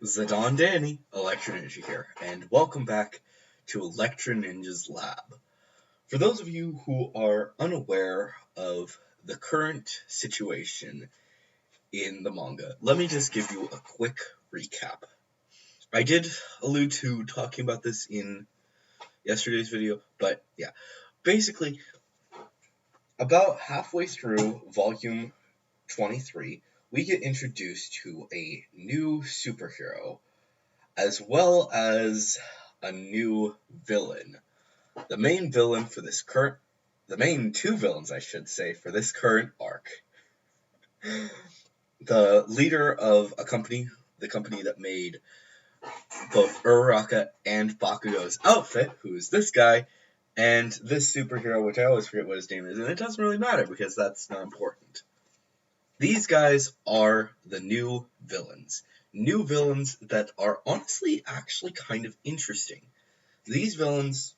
Zidane Danny, Electro Ninja here, and welcome back to Electro Ninja's Lab. For those of you who are unaware of the current situation in the manga, let me just give you a quick recap. I did allude to talking about this in yesterday's video, but yeah. Basically, about halfway through volume 23, we get introduced to a new superhero as well as a new villain. The main two villains, I should say, for this current arc. The leader of a company, the company that made both Uraraka and Bakugo's outfit, who's this guy, and this superhero, which I always forget what his name is, and it doesn't really matter because that's not important. These guys are the new villains. New villains that are honestly actually kind of interesting. These villains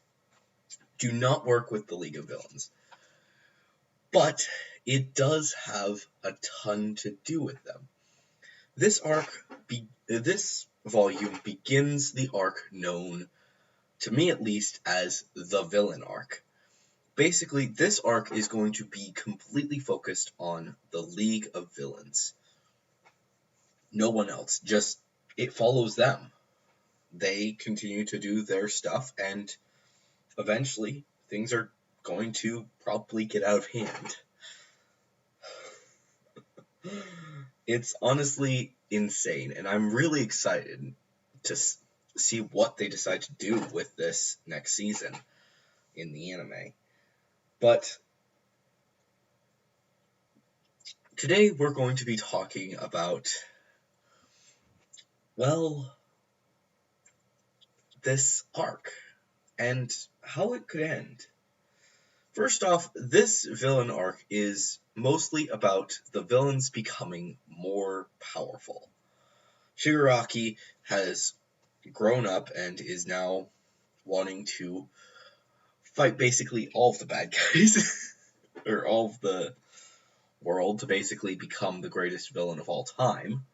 do not work with the League of Villains, but it does have a ton to do with them. This volume begins the arc known, to me at least, as the villain arc. Basically, this arc is going to be completely focused on the League of Villains. No one else, just it follows them. They continue to do their stuff, and eventually things are going to probably get out of hand. It's honestly insane, and I'm really excited to see what they decide to do with this next season in the anime. But today we're going to be talking about, well, this arc and how it could end. First off, this villain arc is mostly about the villains becoming more powerful. Shigaraki has grown up and is now wanting to fight basically all of the bad guys, or all of the world, to basically become the greatest villain of all time,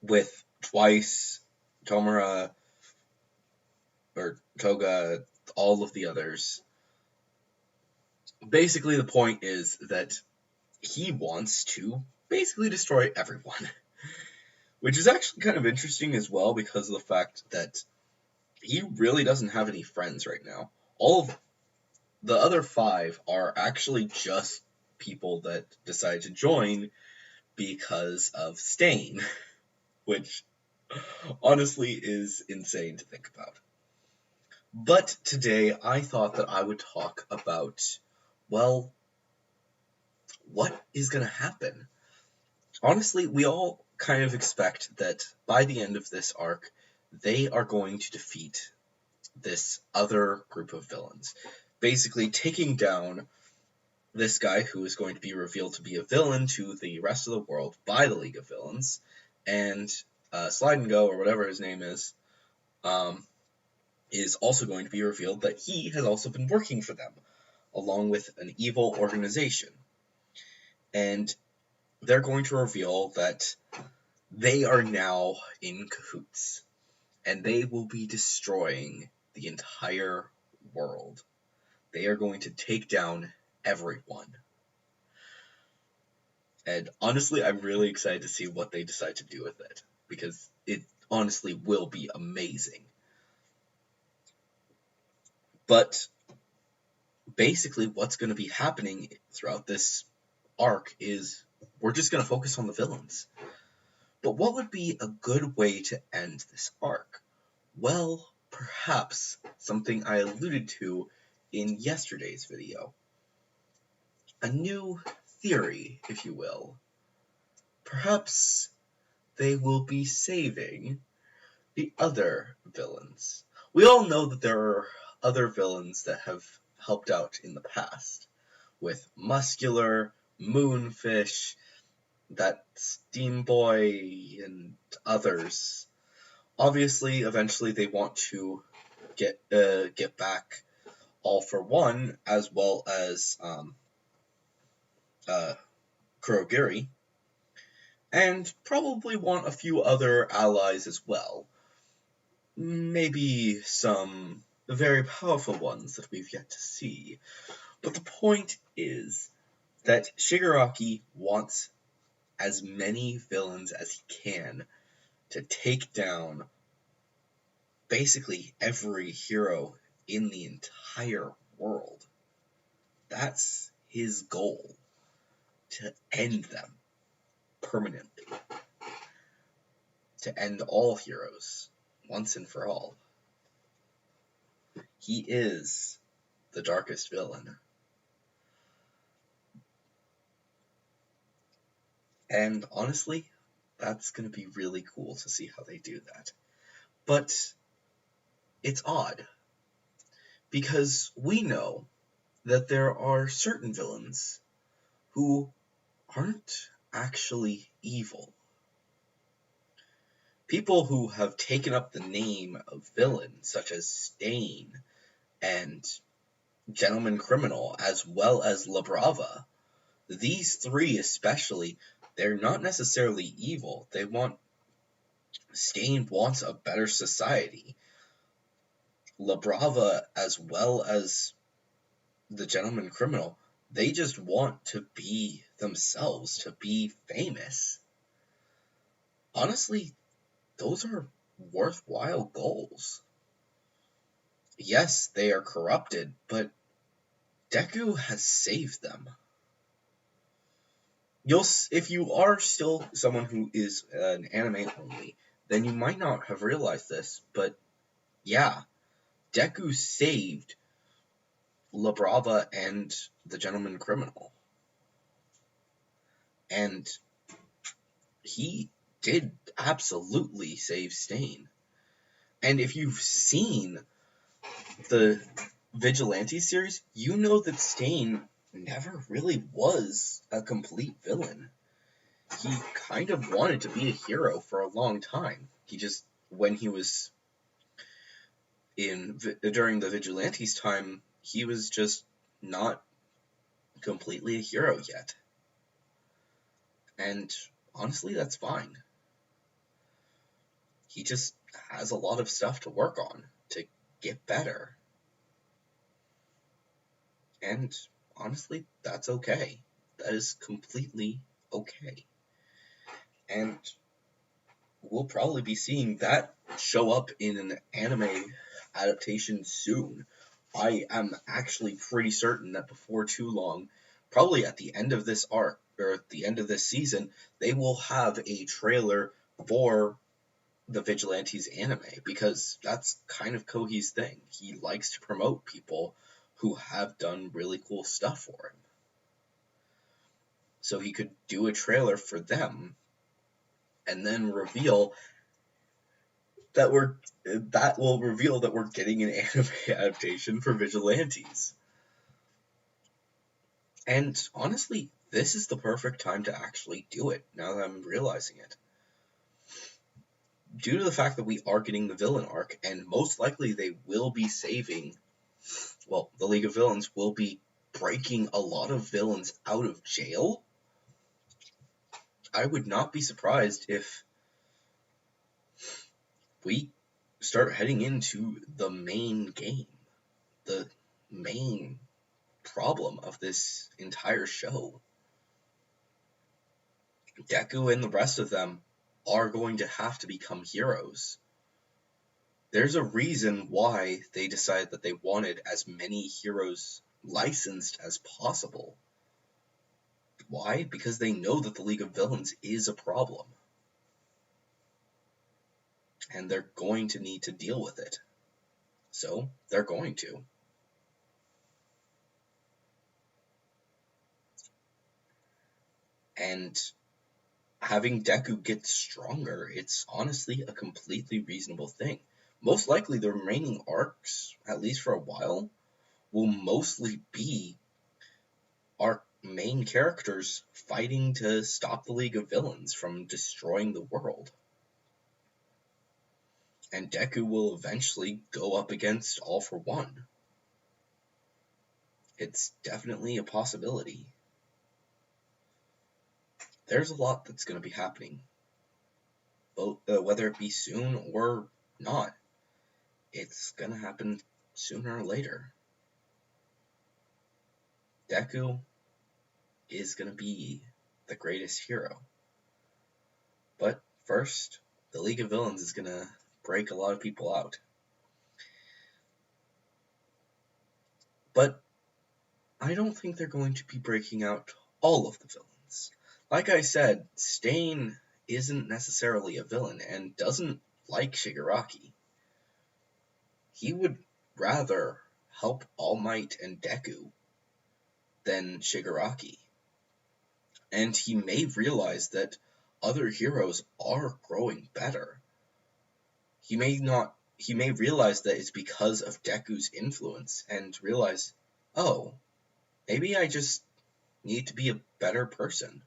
with Twice, Tomura, or Toga, all of the others. Basically, the point is that he wants to basically destroy everyone. Which is actually kind of interesting as well because of the fact that he really doesn't have any friends right now. All of the other 5 are actually just people that decide to join because of Stain, which honestly is insane to think about. But today I thought that I would talk about, well, what is going to happen? Honestly, we all kind of expect that by the end of this arc, they are going to defeat this other group of villains. Basically taking down this guy who is going to be revealed to be a villain to the rest of the world by the League of Villains, and Slide and Go, or whatever his name is also going to be revealed that he has also been working for them, along with an evil organization. And they're going to reveal that they are now in cahoots, and they will be destroying the entire world. They are going to take down everyone. And honestly, I'm really excited to see what they decide to do with it, because it honestly will be amazing. But basically, what's going to be happening throughout this arc is we're just going to focus on the villains. But what would be a good way to end this arc? Well, perhaps something I alluded to in yesterday's video. A new theory, if you will. Perhaps they will be saving the other villains. We all know that there are other villains that have helped out in the past, with Muscular, Moonfish, that Steam Boy, and others. Obviously, eventually they want to get back All for One, as well as Kurogiri. and probably want a few other allies as well. Maybe some very powerful ones that we've yet to see. But the point is that Shigaraki wants as many villains as he can to take down basically every hero in the entire world. That's his goal, to end them permanently, to end all heroes once and for all. He is the darkest villain. And honestly, that's going to be really cool to see how they do that. But it's odd, because we know that there are certain villains who aren't actually evil. People who have taken up the name of villain, such as Stain and Gentleman Criminal, as well as La Brava, these three especially, they're not necessarily evil. Stain wants a better society. La Brava, as well as the Gentleman Criminal, they just want to be themselves, to be famous. Honestly, those are worthwhile goals. Yes, they are corrupted, but Deku has saved them. If you are still someone who is an anime only, then you might not have realized this, but yeah, Deku saved La Brava and the Gentleman Criminal. And he did absolutely save Stain. And if you've seen the Vigilante series, you know that Stain never really was a complete villain. He kind of wanted to be a hero for a long time. When he was during the Vigilantes time, he was just not completely a hero yet. And honestly, that's fine. He just has a lot of stuff to work on to get better. And honestly, that's okay. That is completely okay. And we'll probably be seeing that show up in an anime adaptation soon. I am actually pretty certain that before too long, probably at the end of this arc, or at the end of this season, they will have a trailer for the Vigilantes anime, because that's kind of Kohi's thing. He likes to promote people who have done really cool stuff for him. So he could do a trailer for them and then reveal that we're getting an anime adaptation for Vigilantes. And honestly, this is the perfect time to actually do it, now that I'm realizing it. Due to the fact that we are getting the villain arc, and most likely they will be the League of Villains will be breaking a lot of villains out of jail, I would not be surprised if we start heading into the main game, the main problem of this entire show. Deku and the rest of them are going to have to become heroes. There's a reason why they decided that they wanted as many heroes licensed as possible. Why? Because they know that the League of Villains is a problem. And they're going to need to deal with it. So, they're going to. And having Deku get stronger, it's honestly a completely reasonable thing. Most likely the remaining arcs, at least for a while, will mostly be our main characters fighting to stop the League of Villains from destroying the world. And Deku will eventually go up against All for One. It's definitely a possibility. there's a lot that's going to be happening, both whether it be soon or not. It's going to happen sooner or later. Deku is going to be the greatest hero. But first, the League of Villains is going to break a lot of people out. But I don't think they're going to be breaking out all of the villains. Like I said, Stain isn't necessarily a villain and doesn't like Shigaraki. He would rather help All Might and Deku than Shigaraki. And he may realize that other heroes are growing better. He may realize that it's because of Deku's influence and realize, oh, maybe I just need to be a better person.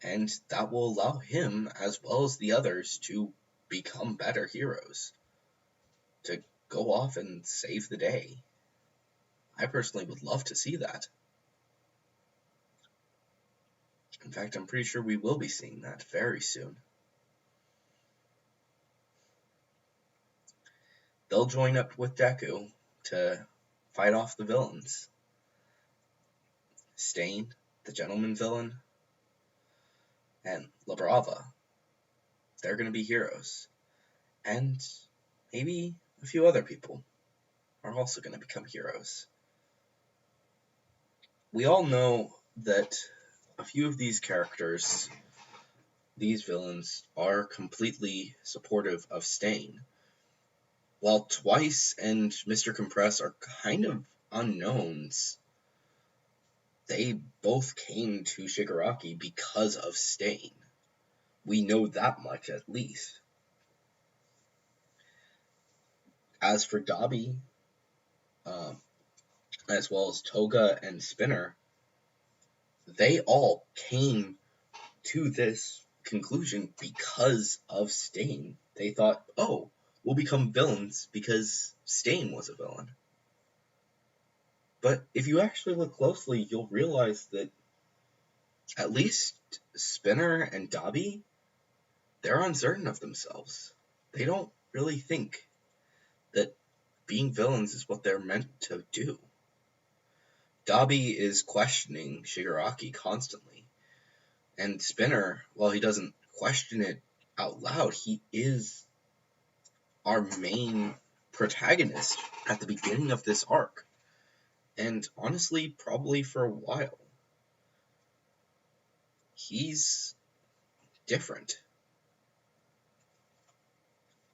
And that will allow him, as well as the others, to become better heroes. To go off and save the day. I personally would love to see that. In fact, I'm pretty sure we will be seeing that very soon. They'll join up with Deku to fight off the villains. Stain, the gentleman villain, and La Brava. They're going to be heroes. And maybe a few other people are also going to become heroes. We all know that a few of these characters, these villains, are completely supportive of Stain. While Twice and Mr. Compress are kind of unknowns, they both came to Shigaraki because of Stain. We know that much, at least. As for Dabi, as well as Toga and Spinner, they all came to this conclusion because of Stain. They thought, oh, we'll become villains because Stain was a villain. But if you actually look closely, you'll realize that at least Spinner and Dabi, they're uncertain of themselves. They don't really think that being villains is what they're meant to do. Dabi is questioning Shigaraki constantly. And Spinner, while he doesn't question it out loud, he is our main protagonist at the beginning of this arc. And honestly, probably for a while. He's different.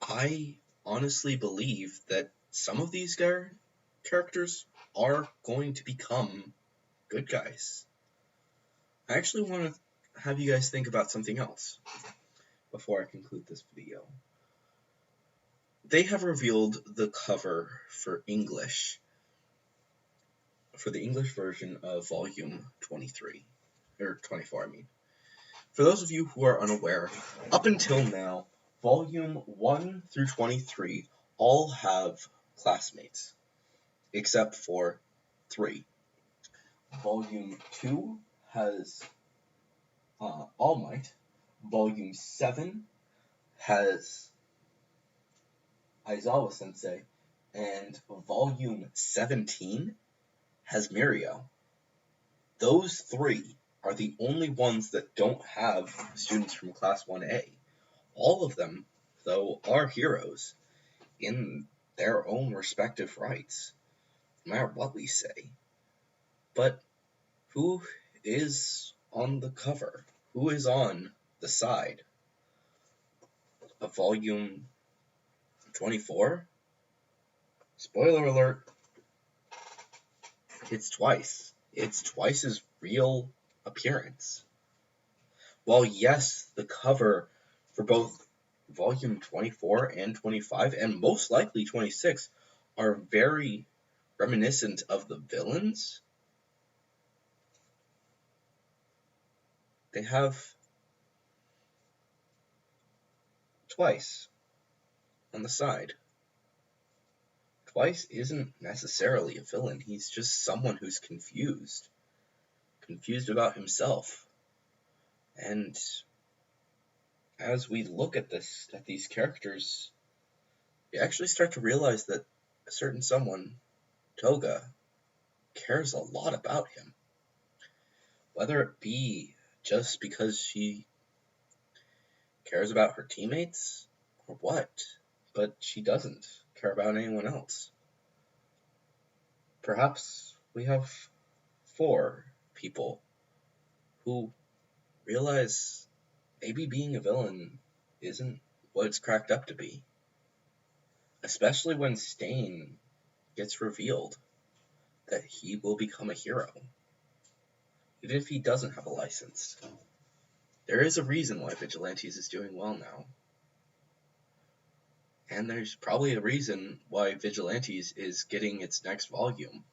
I honestly believe that some of these characters are going to become good guys. I actually want to have you guys think about something else before I conclude this video. They have revealed the cover for the English version of Volume 23, or 24, I mean. For those of you who are unaware, up until now, Volume 1 through 23 all have classmates, except for 3. Volume 2 has All Might. Volume 7 has Aizawa Sensei. And Volume 17 has Mirio. Those 3 are the only ones that don't have students from Class 1A. All of them, though, are heroes in their own respective rights, no matter what we say. But who is on the cover? Who is on the side of Volume 24? Spoiler alert, it's Twice. It's Twice's real appearance. While yes, the cover for both Volume 24 and 25, and most likely 26, are very reminiscent of the villains, they have Twice on the side. Twice isn't necessarily a villain, he's just someone who's confused about himself. And as we look at these characters, you actually start to realize that a certain someone, Toga, cares a lot about him. Whether it be just because she cares about her teammates or what, but she doesn't care about anyone else. Perhaps we have 4 people who realize maybe being a villain isn't what it's cracked up to be. Especially when Stain gets revealed that he will become a hero. Even if he doesn't have a license. There is a reason why Vigilantes is doing well now. And there's probably a reason why Vigilantes is getting its next volume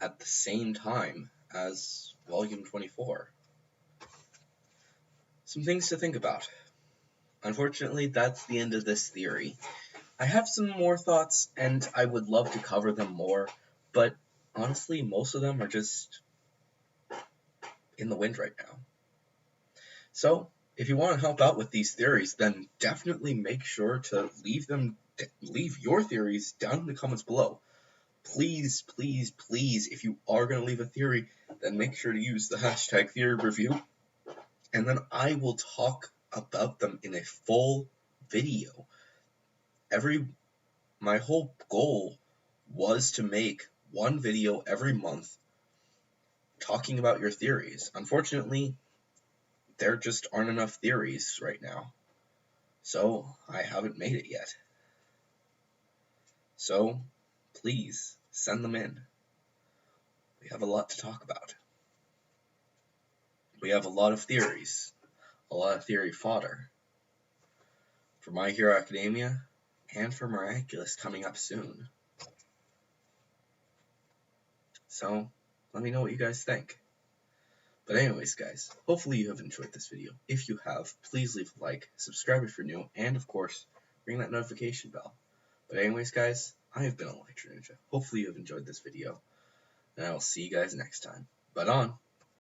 at the same time as Volume 24. Some things to think about. Unfortunately, that's the end of this theory. I have some more thoughts, and I would love to cover them more, but honestly, most of them are just in the wind right now. So, if you want to help out with these theories, then definitely make sure to leave your theories down in the comments below. Please, please, please, if you are going to leave a theory, then make sure to use the hashtag theory review, and then I will talk about them in a full video. My whole goal was to make one video every month talking about your theories. Unfortunately, there just aren't enough theories right now. So, I haven't made it yet. So, please, send them in. We have a lot to talk about. We have a lot of theories. A lot of theory fodder. For My Hero Academia, and for Miraculous coming up soon. So, let me know what you guys think. But anyways, guys, hopefully you have enjoyed this video. If you have, please leave a like, subscribe if you're new, and of course, ring that notification bell. But anyways, guys, I have been Electro Ninja. Hopefully you have enjoyed this video, and I will see you guys next time. But on!